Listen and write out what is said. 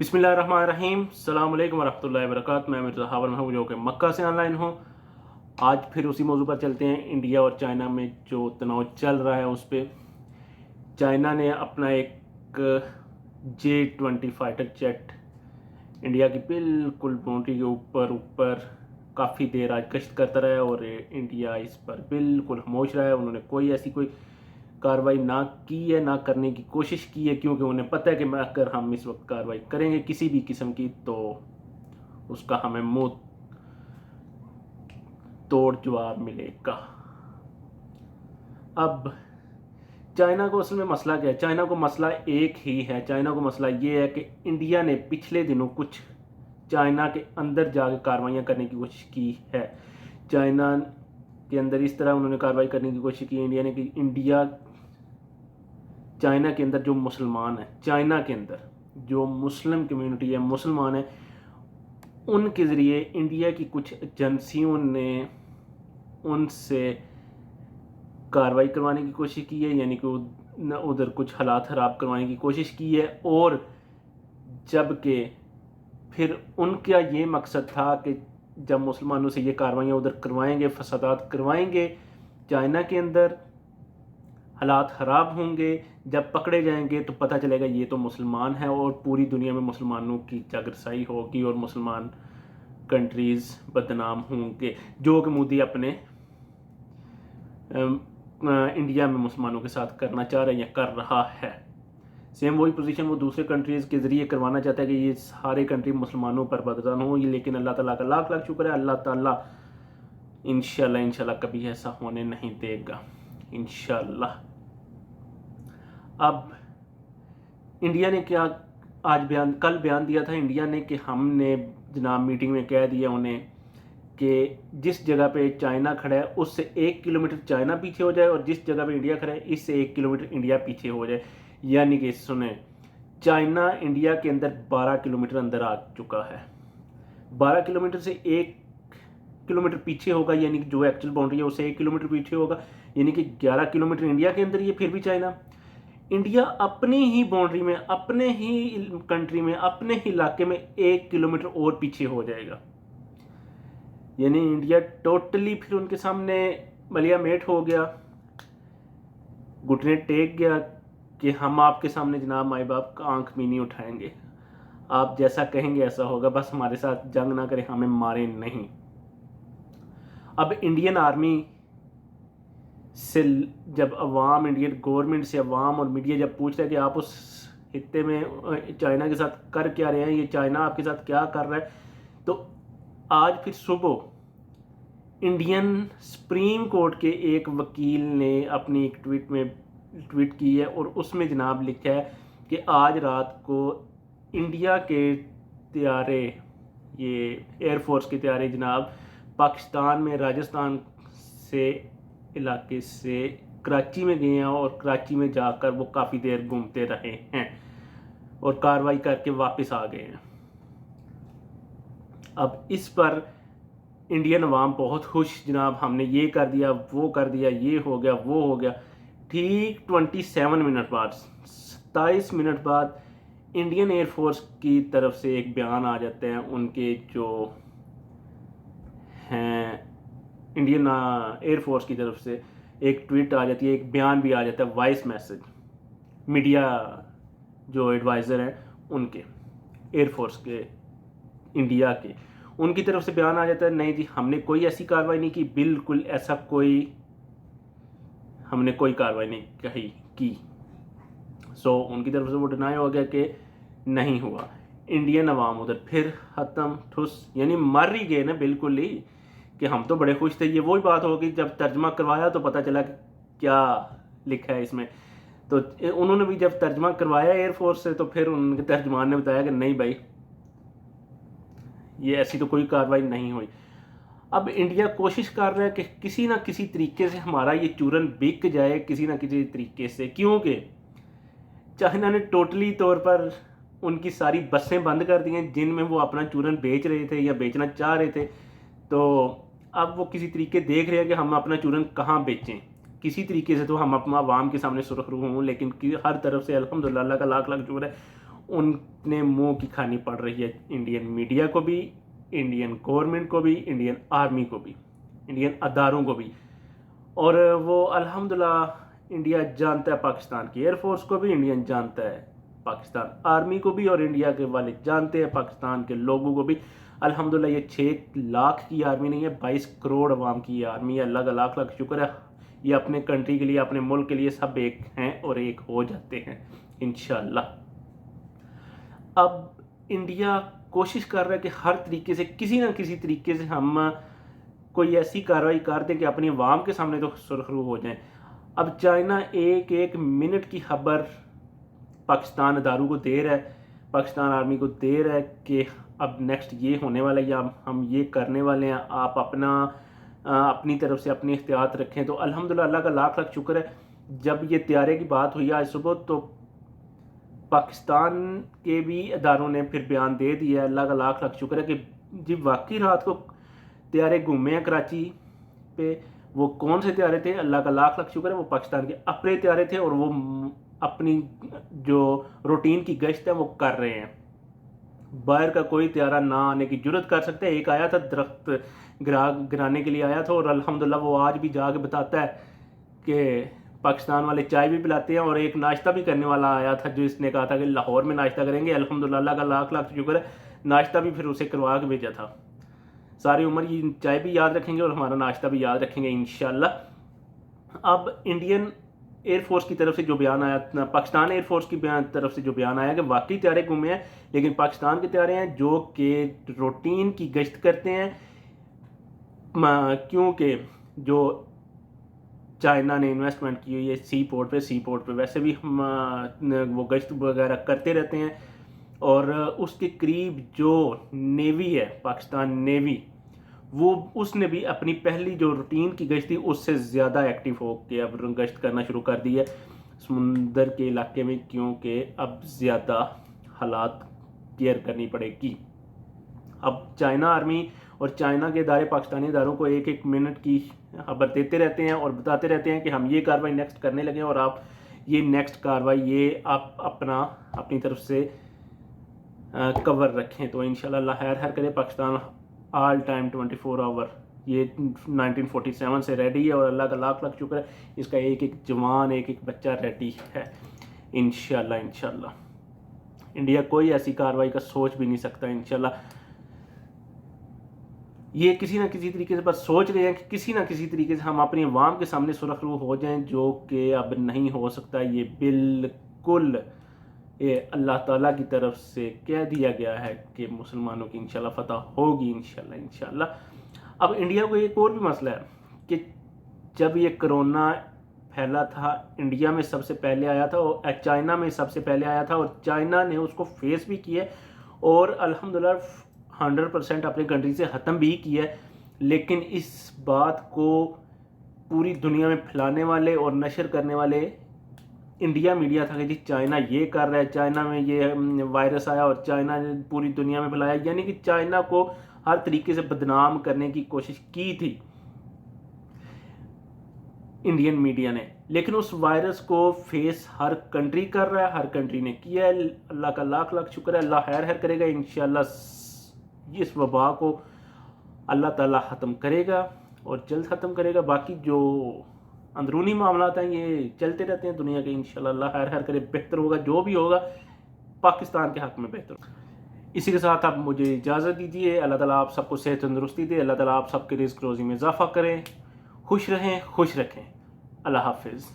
बिस्मिल्लाहिर्रहमानिर्रहीम। अस्सलाम वालेकुम वरहमतुल्लाहि वबरकातुहू। मैं मिर्ज़ा हावर महबूब जो कि मक्का से ऑनलाइन हूँ। आज फिर उसी मौजू पर चलते हैं। इंडिया और चाइना में जो तनाव चल रहा है उस पर चाइना ने अपना एक J-20 फाइटर जेट इंडिया की बिल्कुल बाउंड्री के ऊपर ऊपर काफ़ी देर आज गश्त करता रहा और इंडिया इस पर बिल्कुल खामोश रहा है। उन्होंने कोई ऐसी कोई कार्रवाई ना की है, ना करने की कोशिश की है, क्योंकि उन्हें पता है कि अगर हम इस वक्त कार्रवाई करेंगे किसी भी किस्म की तो उसका हमें मुंह तोड़ जवाब मिलेगा। अब चाइना को असल में मसला क्या है? चाइना को मसला एक ही है। चाइना को मसला ये है कि इंडिया ने पिछले दिनों कुछ चाइना के अंदर जाकर कार्रवाइयाँ करने की कोशिश की है। चाइना के अंदर इस तरह उन्होंने कार्रवाई करने की कोशिश की इंडिया ने कि चाइना के अंदर जो मुसलमान है, चाइना के अंदर जो मुस्लिम कम्युनिटी है, मुसलमान है, उनके ज़रिए इंडिया की कुछ एजेंसियों ने उनसे कार्रवाई करवाने की कोशिश की है, यानी कि उधर कुछ हालात ख़राब करवाने की कोशिश की है। और जबकि फिर उनका ये मकसद था कि जब मुसलमानों से ये कार्रवाइयाँ उधर करवाएंगे, फसादात करवाएंगे, चाइना के अंदर हालात ख़राब होंगे, जब पकड़े जाएंगे तो पता चलेगा ये तो मुसलमान है और पूरी दुनिया में मुसलमानों की जागरसाई होगी और मुसलमान कंट्रीज़ बदनाम होंगे, जो कि मोदी अपने इंडिया में मुसलमानों के साथ करना चाह रहे हैं या कर रहा है। सेम वही पोजीशन वो दूसरे कंट्रीज़ के ज़रिए करवाना चाहता है कि ये सारे कंट्री मुसलमानों पर बदनाम हो। लेकिन अल्लाह ताला का लाख लाख शुक्र है, अल्लाह ताला इंशाल्लाह कभी ऐसा होने नहीं देगा, इंशाल्लाह। अब इंडिया ने क्या आज कल बयान दिया था इंडिया ने कि हमने जनाब मीटिंग में कह दिया उन्हें कि जिस जगह पे चाइना खड़ा है उससे 1 किलोमीटर चाइना पीछे हो जाए और जिस जगह पे इंडिया खड़ा है इससे 1 किलोमीटर इंडिया पीछे हो जाए। यानी कि सुने, चाइना इंडिया के अंदर 12 किलोमीटर अंदर आ चुका है। 12 किलोमीटर से 1 किलोमीटर पीछे होगा, यानी कि जो एक्चुअल बाउंड्री है उससे 1 किलोमीटर पीछे होगा, यानी कि 11 किलोमीटर इंडिया के अंदर ही है। फिर भी चाइना, इंडिया अपनी ही बाउंड्री में, अपने ही कंट्री में, अपने ही इलाके में 1 किलोमीटर और पीछे हो जाएगा। यानी इंडिया टोटली फिर उनके सामने मलिया मेट हो गया, घुटने टेक गया कि हम आपके सामने जनाब माई बाप का आंख भी नहीं उठाएंगे, आप जैसा कहेंगे ऐसा होगा, बस हमारे साथ जंग ना करें, हमें मारे नहीं। अब इंडियन आर्मी से जब अवाम, इंडियन गवर्नमेंट से अवाम और मीडिया जब पूछता है कि आप उस खित्ते में चाइना के साथ कर क्या रहे हैं, ये चाइना आपके साथ क्या कर रहा है, तो आज फिर सुबह इंडियन सुप्रीम कोर्ट के एक वकील ने अपनी एक ट्वीट की है और उसमें जनाब लिखा है कि आज रात को इंडिया के तैयारे, ये एयरफोर्स के तैयारे जनाब पाकिस्तान में राजस्थान से इलाके से कराची में गए हैं और कराची में जाकर वो काफ़ी देर घूमते रहे हैं और कार्रवाई करके वापस आ गए हैं। अब इस पर इंडियन अवाम बहुत खुश, जनाब हमने ये कर दिया, वो कर दिया, ये हो गया, वो हो गया। ठीक 27 मिनट बाद, 27 मिनट बाद इंडियन एयरफोर्स की तरफ से एक बयान आ जाते हैं, उनके जो हैं इंडियन एयरफोर्स की तरफ से एक ट्वीट आ जाती है, एक बयान भी आ जाता है, वॉइस मैसेज, मीडिया जो एडवाइज़र हैं उनके, एयरफोर्स के, इंडिया के, उनकी तरफ से बयान आ जाता है, नहीं जी हमने कोई ऐसी कार्रवाई नहीं की, बिल्कुल ऐसा हमने कोई कार्रवाई नहीं की। सो उनकी तरफ से वो डिनाई हो गया कि नहीं हुआ। इंडियन अवाम उधर फिर ख़त्म ठुस, यानी मर ही गए ना बिल्कुल ही, कि हम तो बड़े खुश थे। ये वही बात होगी, जब तर्जमा करवाया तो पता चला कि क्या लिखा है इसमें। तो उन्होंने भी जब तर्जमा करवाया एयरफोर्स से तो फिर उनके तर्जमान ने बताया कि नहीं भाई ये ऐसी तो कोई कार्रवाई नहीं हुई। अब इंडिया कोशिश कर रहा है कि किसी ना किसी तरीके से हमारा ये चूरन बिक जाए, किसी ना किसी तरीके से, क्योंकि चाइना ने टोटली तौर पर उनकी सारी बसें बंद कर दी हैं जिनमें वो अपना चूरन बेच रहे थे या बेचना चाह रहे थे। तो अब वो किसी तरीके देख रहे हैं कि हम अपना चूरन कहाँ बेचें, किसी तरीके से तो हम अपना आवाम के सामने सुरखरू हों। लेकिन हर तरफ से अल्हम्दुलिल्लाह, अल्लाह का लाख लाख शुक्र है, ان نے منہ کی کھانی پڑ رہی ہے انڈین میڈیا کو بھی، انڈین گورنمنٹ کو بھی، انڈین آرمی کو بھی، انڈین اداروں کو بھی. اور وہ الحمدللہ انڈیا جانتا ہے پاکستان کی ایئر فورس کو بھی، انڈین جانتا ہے پاکستان آرمی کو بھی، اور انڈیا کے والے جانتے ہیں پاکستان کے لوگوں کو بھی. الحمدللہ یہ 6 لاکھ کی آرمی نہیں ہے، 22 کروڑ عوام کی آرمی ہے. اللہ کا لاکھ لاکھ شکر ہے. یہ اپنے کنٹری کے لیے، اپنے ملک کے لیے سب ایک ہیں اور ایک ہو جاتے ہیں انشاءاللہ. اب انڈیا کوشش کر رہا ہے کہ ہر طریقے سے، کسی نہ کسی طریقے سے ہم کوئی ایسی کارروائی کر دیں کہ اپنی عوام کے سامنے تو سرخرو ہو جائیں. اب چائنا ایک ایک منٹ کی خبر پاکستان اداروں کو دے رہا ہے، پاکستان آرمی کو دے رہا ہے کہ اب نیکسٹ یہ ہونے والا ہے یا ہم یہ کرنے والے ہیں، آپ اپنی طرف سے اپنی احتیاط رکھیں. تو الحمدللہ اللہ کا لاکھ لاکھ شکر ہے. جب یہ طیارے کی بات ہوئی آج صبح تو پاکستان کے بھی اداروں نے پھر بیان دے دیا ہے. اللہ کا لاکھ لاکھ شکر ہے کہ جی واقعی رات کو طیارے گھومے ہیں کراچی پہ. وہ کون سے طیارے تھے؟ اللہ کا لاکھ لاکھ شکر ہے وہ پاکستان کے اپنے طیارے تھے، اور وہ اپنی جو روٹین کی گشت ہے وہ کر رہے ہیں. باہر کا کوئی طیارہ نہ آنے کی جرت کر سکتے. ایک آیا تھا درخت گرانے کے لیے آیا تھا، اور الحمدللہ وہ آج بھی جا کے بتاتا ہے کہ پاکستان والے چائے بھی پلاتے ہیں. اور ایک ناشتہ بھی کرنے والا آیا تھا جو اس نے کہا تھا کہ لاہور میں ناشتہ کریں گے. الحمدللہ اللہ کا لاکھ لاکھ شکر ہے ناشتہ بھی پھر اسے کروا کے بھیجا تھا. ساری عمر یہ چائے بھی یاد رکھیں گے اور ہمارا ناشتہ بھی یاد رکھیں گے انشاءاللہ. اب انڈین ایئر فورس کی طرف سے جو بیان آیا، پاکستان ایئر فورس کی طرف سے جو بیان آیا کہ واقعی طیارے گھومے ہیں، لیکن پاکستان کے طیارے ہیں جو کہ روٹین کی گشت کرتے ہیں. کیونکہ جو چائنا نے انویسٹمنٹ کی ہوئی ہے سی پورٹ پہ ویسے بھی وہ گشت وغیرہ کرتے رہتے ہیں. اور اس کے قریب جو نیوی ہے، پاکستان نیوی، وہ اس نے بھی اپنی پہلی جو روٹین کی گشت تھی اس سے زیادہ ایکٹیو ہو کے اب گشت کرنا شروع کر دی ہے سمندر کے علاقے میں، کیونکہ اب زیادہ حالات کیئر کرنی پڑے گی. اب چائنا آرمی اور چائنا کے ادارے پاکستانی اداروں کو ایک ایک منٹ کی خبر دیتے رہتے ہیں اور بتاتے رہتے ہیں کہ ہم یہ کارروائی نیکسٹ کرنے لگے، اور آپ یہ نیکسٹ کارروائی یہ آپ اپنی طرف سے کور رکھیں. تو انشاءاللہ اللہ خیر کرے. پاکستان آل ٹائم 24 آور یہ 1947 سے ریڈی ہے، اور اللہ کا لاکھ لاکھ شکر ہے اس کا ایک ایک جوان، ایک ایک بچہ ریڈی ہے انشاءاللہ. انڈیا کوئی ایسی کارروائی کا سوچ بھی نہیں سکتا انشاءاللہ. یہ کسی نہ کسی طریقے سے بس سوچ رہے ہیں کہ کسی نہ کسی طریقے سے ہم اپنی عوام کے سامنے سرخرو ہو جائیں، جو کہ اب نہیں ہو سکتا. یہ بالکل اللہ تعالیٰ کی طرف سے کہہ دیا گیا ہے کہ مسلمانوں کی انشاءاللہ فتح ہوگی انشاءاللہ. اب انڈیا کو ایک اور بھی مسئلہ ہے کہ جب یہ کرونا پھیلا تھا انڈیا میں سب سے پہلے آیا تھا، اور چائنا میں سب سے پہلے آیا تھا، اور چائنا نے اس کو فیس بھی کیا اور الحمدللہ 100% اپنے کنٹری سے ختم بھی کیا ہے. لیکن اس بات کو پوری دنیا میں پھیلانے والے اور نشر کرنے والے انڈیا میڈیا تھا کہ جی چائنا یہ کر رہا ہے، چائنا میں یہ وائرس آیا اور چائنا نے پوری دنیا میں پھیلایا. یعنی کہ چائنا کو ہر طریقے سے بدنام کرنے کی کوشش کی تھی انڈین میڈیا نے. لیکن اس وائرس کو فیس ہر کنٹری کر رہا ہے، ہر کنٹری نے کیا ہے. اللہ کا لاکھ لاکھ شکر ہے. اللہ خیر کرے گا انشاءاللہ. اس وبا کو اللہ تعالیٰ ختم کرے گا اور جلد ختم کرے گا. باقی جو اندرونی معاملات ہیں یہ چلتے رہتے ہیں دنیا کے. انشاءاللہ اللہ خیر کرے. بہتر ہوگا، جو بھی ہوگا پاکستان کے حق میں بہتر ہوگا. اسی کے ساتھ آپ مجھے اجازت دیجیے. اللہ تعالیٰ آپ سب کو صحت تندرستی دے. اللہ تعالیٰ آپ سب کے رزق روزی میں اضافہ کریں. خوش رہیں، خوش رکھیں. اللہ حافظ.